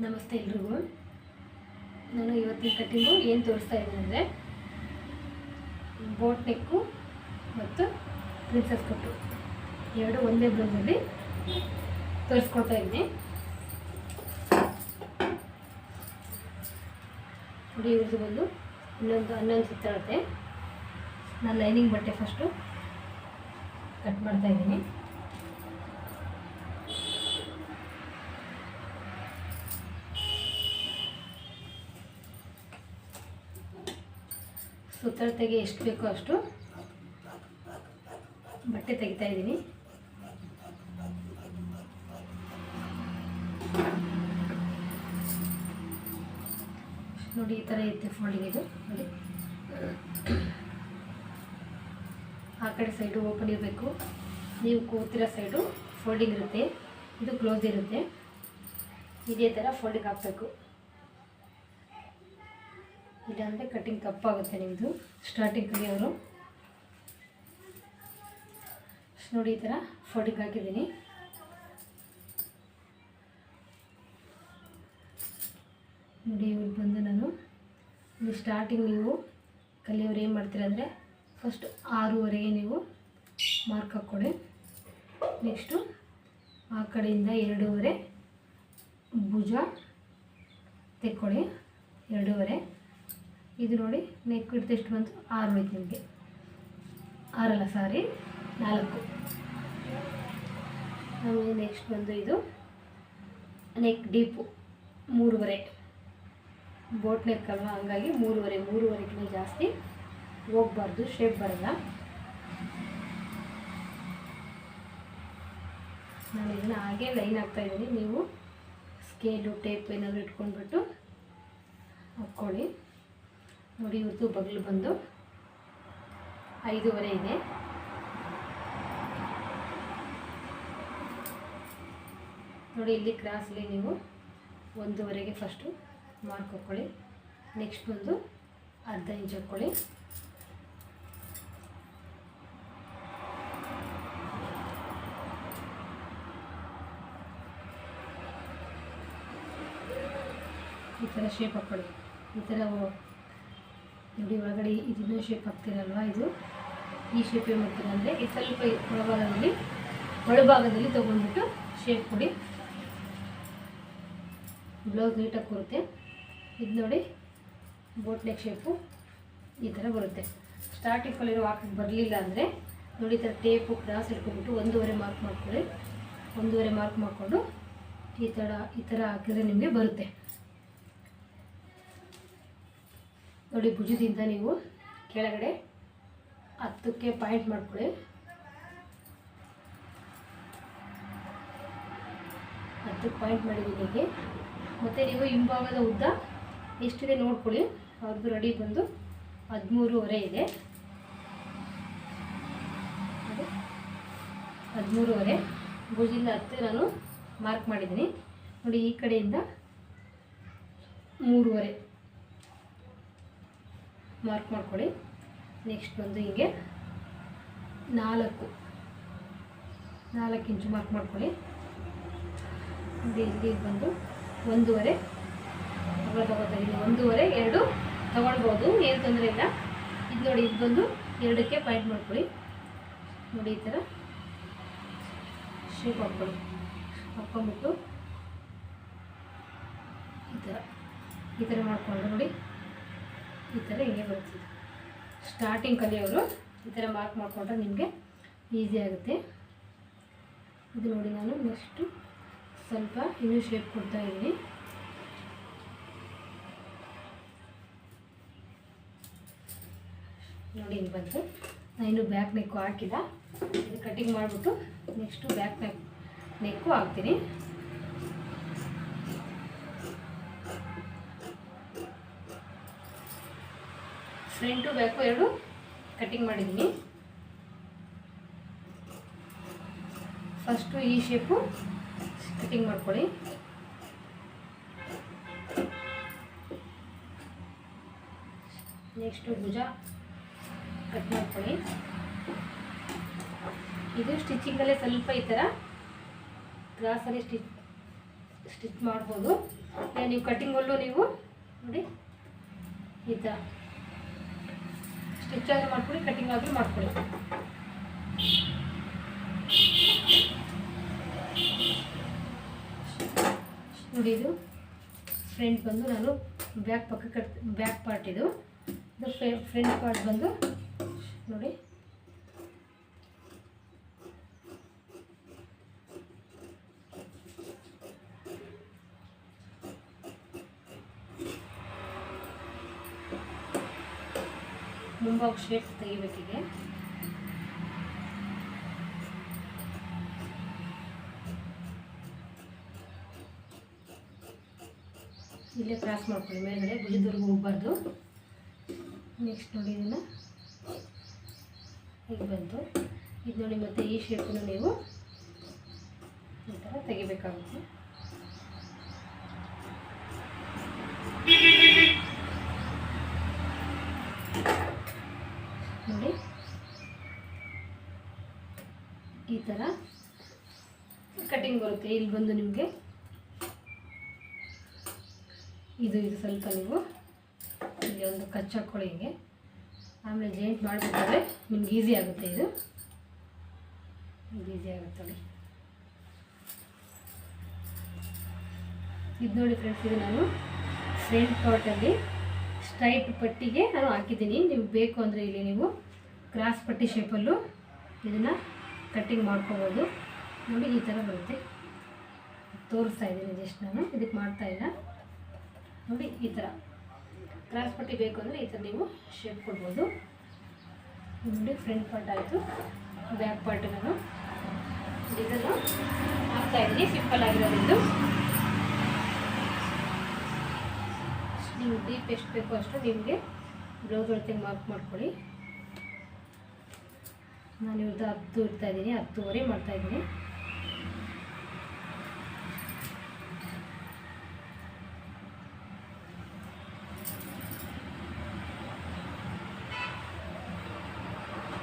ನಮಸ್ತೆ ಎಲ್ರಿಗೂ. ನಾನು ಇವತ್ತಿನ ಕಟ್ಟಿಂಗು ಏನು ತೋರಿಸ್ತಾ ಇದ್ದೀನಿ ಅಂದರೆ ಬೋಟ್ ನೆಕ್ಕು ಮತ್ತು ಪ್ರಿನ್ಸಸ್ ಕಟ್ಟು ಎರಡು ಒಂದೇ ಬ್ಲೌಸಲ್ಲಿ ತೋರಿಸ್ಕೊಡ್ತಾ ಇದ್ದೀನಿ. ನೋಡಿ, ಇವ್ರದ್ದು ಬಂದು ಹನ್ನೊಂದು ಸುತ್ತಾಡುತ್ತೆ. ನಾನು ಲೈನಿಂಗ್ ಬಟ್ಟೆ ಫಸ್ಟು ಕಟ್ ಮಾಡ್ತಾ ಇದ್ದೀನಿ. ಸುತ್ತಳತೆಗೆ ಎಷ್ಟು ಬೇಕೋ ಅಷ್ಟು ಬಟ್ಟೆ ತೆಗಿತಾ ಇದ್ದೀನಿ. ನೋಡಿ, ಈ ಥರ ಇರುತ್ತೆ ಫೋಲ್ಡಿಂಗ್. ಇದು ನೋಡಿ, ಆ ಕಡೆ ಸೈಡು ಓಪನ್ ಇರಬೇಕು. ನೀವು ಕೂತಿರೋ ಸೈಡು ಫೋಲ್ಡಿಂಗ್ ಇರುತ್ತೆ, ಇದು ಕ್ಲೋಸ್ ಇರುತ್ತೆ. ಇದೇ ಥರ ಫೋಲ್ಡಿಂಗ್ ಹಾಕಬೇಕು. ಇಲ್ಲಾಂದರೆ ಕಟ್ಟಿಂಗ್ ತಪ್ಪಾಗುತ್ತೆ ನಿಮ್ಮದು. ಸ್ಟಾರ್ಟಿಂಗ್ ಕಲಿಯೋರು ನೋಡಿ, ಈ ಥರ ಫೋಲ್ಡಿಂಗ್ ಹಾಕಿದ್ದೀನಿ. ನೋಡಿ, ಇವ್ರು ಬಂದು ನಾನು ಇಲ್ಲಿ ಸ್ಟಾರ್ಟಿಂಗ್ ನೀವು ಕಲಿಯೋರು ಏನು ಮಾಡ್ತೀರ ಅಂದರೆ ಫಸ್ಟ್ 6ವರೆಗೆ ನೀವು ಮಾರ್ಕ್ ಹಾಕ್ಕೊಳ್ಳಿ. ನೆಕ್ಸ್ಟು ಆ ಕಡೆಯಿಂದ 2ವರೆ ಭುಜ ತೆಕ್ಕೊಳ್ಳಿ, 2ವರೆ. ಇದು ನೋಡಿ, ನೆಕ್ ಇಡ್ತು ಎಷ್ಟು ಬಂತು? 6 ಹೋಯ್ತು ನಿಮಗೆ. 4 ನಮಗೆ ನೆಕ್ಸ್ಟ್ ಬಂದು ಇದು ನೆಕ್ ಡೀಪು 3ವರೆ. ಬೋಟ್ ನೆಕ್ ಅಲ್ವಾ, ಹಂಗಾಗಿ 3ವರೆಗಿಂತ ಜಾಸ್ತಿ ಹೋಗಬಾರ್ದು, ಶೇಪ್ ಬರಲ್ಲ. ನಾನು ಇದನ್ನು ಹಾಗೆ ಲೈನ್ ಹಾಕ್ತಾಯಿದ್ದೀನಿ. ನೀವು ಸ್ಕೇಲು ಟೇಪ್ ಏನಾದರೂ ಇಟ್ಕೊಂಡ್ಬಿಟ್ಟು ಹಾಕ್ಕೊಳ್ಳಿ. ನೋಡಿ, ಇವ್ರದ್ದು ಬಗಲು ಬಂದು 5ವರೆ ಇದೆ. ನೋಡಿ, ಇಲ್ಲಿ ಕ್ರಾಸಲ್ಲಿ ನೀವು 1ವರೆಗೆ ಫಸ್ಟು ಮಾರ್ಕ್ ಹಾಕ್ಕೊಳ್ಳಿ. ನೆಕ್ಸ್ಟ್ ಬಂದು ಅರ್ಧ ಇಂಚ್ ಹಾಕ್ಕೊಳ್ಳಿ. ಈ ಥರ ಶೇಪ್ ಹಾಕ್ಕೊಳ್ಳಿ. ಈ ಥರ ನೋಡಿ, ಒಳಗಡೆ ಇದನ್ನ ಶೇಪ್ ಹಾಕ್ತೀರಲ್ವ, ಇದು ಈ ಶೇಪ್ ಏನು ಮಾಡ್ತೀರ ಅಂದರೆ ಈ ಸ್ವಲ್ಪ ಒಳಭಾಗದಲ್ಲಿ ತೊಗೊಂಡ್ಬಿಟ್ಟು ಶೇಪ್ ಕೊಡಿ. ಬ್ಲೌಸ್ ನೀಟಾಗಿ ಬರುತ್ತೆ. ಇದು ನೋಡಿ, ಬೋಟ್ ನೆಕ್ ಶೇಪು ಈ ಥರ ಬರುತ್ತೆ. ಸ್ಟಾರ್ಟಿಂಗ್ ಕಲಿರೋ ಹಾಕಕ್ಕೆ ಬರಲಿಲ್ಲ ಅಂದರೆ ನೋಡಿ, ಈ ಥರ ಟೇಪು ಕ್ರಾಸ್ ಇಟ್ಕೊಂಡ್ಬಿಟ್ಟು 1ವರೆ ಮಾರ್ಕ್ ಮಾಡ್ಕೊಳ್ಳಿ. 1ವರೆ ಮಾರ್ಕ್ ಮಾಡಿಕೊಂಡು ಈ ಥರ ಹಾಕಿದ್ರೆ ನಿಮಗೆ ಬರುತ್ತೆ. ನೋಡಿ, ಭುಜದಿಂದ ನೀವು ಕೆಳಗಡೆ 10ಕ್ಕೆ ಪಾಯಿಂಟ್ ಮಾಡ್ಕೊಳ್ಳಿ. 10ಕ್ಕೆ ಪಾಯಿಂಟ್ ಮಾಡಿದ್ದೀನಿ ಹೀಗೆ. ಮತ್ತು ನೀವು ಹಿಂಭಾಗದ ಉದ್ದ ಎಷ್ಟಿದೆ ನೋಡ್ಕೊಳ್ಳಿ. ಅವ್ರದ್ದು ರೆಡಿ ಬಂದು 13ವರೆ ಇದೆ. 13ವರೆ ಭುಜದಿಂದ 10 ನಾನು ಮಾರ್ಕ್ ಮಾಡಿದ್ದೀನಿ. ನೋಡಿ, ಈ ಕಡೆಯಿಂದ 3ವರೆ ಮಾರ್ಕ್ ಮಾಡ್ಕೊಳ್ಳಿ. ನೆಕ್ಸ್ಟ್ ಬಂದು ಹೀಗೆ 4 ಇಂಚು ಮಾರ್ಕ್ ಮಾಡ್ಕೊಳ್ಳಿ. ಇಲ್ಲಿ ಬಂದು 1ವರೆ ತಗೊಳ್ತಾರೆ. 1ವರೆ 2 ತೊಗೊಳ್ಬೋದು, ಏನು ತೊಂದರೆ ಇಲ್ಲ. ಇದು ನೋಡಿ, ಇದು ಬಂದು 2ಕ್ಕೆ ಪಾಯಿಂಟ್ ಮಾಡ್ಕೊಳ್ಳಿ. ನೋಡಿ, ಈ ಥರ ಶೇಪ್ ಹಾಕ್ಕೊಳ್ಳಿ. ಹಾಕ್ಕೊಂಬಿಟ್ಟು ಈ ಥರ ಮಾಡಿಕೊಂಡು ನೋಡಿ, ಈ ಥರ ಹಿಂಗೆ ಬರ್ತಿದೆ. ಸ್ಟಾರ್ಟಿಂಗ್ ಕಲಿಯೋರು ಈ ಥರ ಮಾರ್ಕ್ ಮಾಡಿಕೊಂಡ್ರೆ ನಿಮಗೆ ಈಸಿ ಆಗುತ್ತೆ. ಇದು ನೋಡಿ, ನಾನು ನೆಕ್ಸ್ಟು ಸ್ವಲ್ಪ ಇನ್ನೂ ಶೇಪ್ ಕೊಡ್ತಾ ಇದ್ದೀನಿ. ನೋಡಿ, ಹಿಂಗೆ ಬಂತು. ನಾನು ಇನ್ನೂ ಬ್ಯಾಕ್ ನೆಕ್ಕು ಹಾಕಿಲ್ಲ. ಇದು ಕಟಿಂಗ್ ಮಾಡಿಬಿಟ್ಟು ನೆಕ್ಸ್ಟು ಬ್ಯಾಕ್ ನೆಕ್ಕು ಹಾಕ್ತೀನಿ. ಫ್ರಂಟು ಬ್ಯಾಕು 2 ಕಟಿಂಗ್ ಮಾಡಿದ್ದೀನಿ. ಫಸ್ಟು ಈ ಶೇಪು ಕಟಿಂಗ್ ಮಾಡ್ಕೊಳ್ಳಿ. ನೆಕ್ಸ್ಟು ಭುಜ ಕಟ್ ಮಾಡ್ಕೊಳ್ಳಿ. ಇದು ಸ್ಟಿಚಿಂಗಲ್ಲೇ ಸ್ವಲ್ಪ ಈ ಥರ ಕ್ರಾಸಲ್ಲಿ ಸ್ಟಿಚ್ ಮಾಡ್ಬೋದು. ನೀವು ಕಟ್ಟಿಂಗಲ್ಲೂ ನೀವು ನೋಡಿ ಈ ಥರ ಸ್ಟಿಚ್ ಆದರೂ ಮಾಡ್ಕೊಳ್ಳಿ, ಕಟ್ಟಿಂಗ್ ಆದರೂ ಮಾಡ್ಕೊಳ್ಳಿ. ನೋಡಿ ಇದು ಫ್ರಂಟ್ ಬಂದು ನಾನು ಬ್ಯಾಕ್ ಪಕ್ಕ ಬ್ಯಾಕ್ ಪಾರ್ಟ್ ಇದು ಫ್ರಂಟ್ ಪಾರ್ಟ್ ಬಂದು ನೋಡಿ ಮುಂಭಾಗ ಶೇಪ್ ತೆಗಿಬೇಕಿಗೆ. ಇಲ್ಲೇ ಕ್ರಾಸ್ ಮಾಡ್ಕೊಳ್ಳಿ, ಮೇಲ್ಗಡೆ ಭುಜದವರೆಗೂ ಹೋಗಬಾರ್ದು. ನೆಕ್ಸ್ಟ್ ನೋಡಿ ಇದನ್ನು ಹೀಗೆ ಬಂತು. ಇದು ನೋಡಿ ಮತ್ತೆ ಈ ಶೇಪನ್ನು ನೀವು ಈ ಥರ ತೆಗಿಬೇಕಾಗುತ್ತೆ. ನೋಡಿ ಈ ಥರ ಕಟಿಂಗ್ ಬರುತ್ತೆ. ಇಲ್ಲಿ ಬಂದು ನಿಮಗೆ ಇದು ಸ್ವಲ್ಪ ನೀವು ಇಲ್ಲಿ ಒಂದು ಕಚ್ ಹಾಕ್ಕೊಳ್ಳಿ ಹಿಂಗೆ. ಆಮೇಲೆ ಜಾಯಿಂಟ್ ಮಾಡಬೇಕಾದ್ರೆ ನಿಮ್ಗೆ ಈಸಿ ಆಗುತ್ತೆ. ಇದು ಈಸಿ ಆಗುತ್ತೆ. ಇದು ನೋಡಿ ಫ್ರೆಂಡ್ಸ್, ಇದು ನಾನು ಫ್ರಂಟ್ ಪಾರ್ಟಲ್ಲಿ ಸ್ಟ್ರೈಟ್ ಪಟ್ಟಿಗೆ ನಾನು ಹಾಕಿದ್ದೀನಿ. ನೀವು ಬೇಕು ಅಂದರೆ ಇಲ್ಲಿ ನೀವು ಕ್ರಾಸ್ ಪಟ್ಟಿ ಶೇಪಲ್ಲೂ ಇದನ್ನು ಕಟ್ಟಿಂಗ್ ಮಾಡ್ಕೋಬೋದು. ನೋಡಿ ಈ ಥರ ಬರುತ್ತೆ. ತೋರಿಸ್ತಾ ಇದ್ದೀನಿ ಜಸ್ಟ್, ನಾನು ಇದಕ್ಕೆ ಮಾಡ್ತಾಯಿಲ್ಲ. ನೋಡಿ ಈ ಥರ ಕ್ರಾಸ್ ಪಟ್ಟಿ ಬೇಕು ಅಂದರೆ ಈ ಥರ ನೀವು ಶೇಪ್ ಕೊಡ್ಬೋದು. ನೋಡಿ ಫ್ರಂಟ್ ಪಾರ್ಟ್ ಆಯಿತು. ಬ್ಯಾಕ್ ಪಾರ್ಟ್ ನಾನು ಇದನ್ನು ಹಾಕ್ತಾಯಿದ್ದೀನಿ ಸಿಂಪಲ್ ಆಗಿರೋದು. ನೀವು ಡೀಪ್ ಎಷ್ಟು ಬೇಕೋ ಅಷ್ಟು ನಿಮಗೆ ಬ್ಲೌಸ್ ಒಳಗೆ ಮಾರ್ಕ್ ಮಾಡ್ಕೊಳ್ಳಿ. ನಾನು ಇವತ್ತು 10 ಇಡ್ತಾಯಿದ್ದೀನಿ, 10:15 ಮಾಡ್ತಾಯಿದ್ದೀನಿ.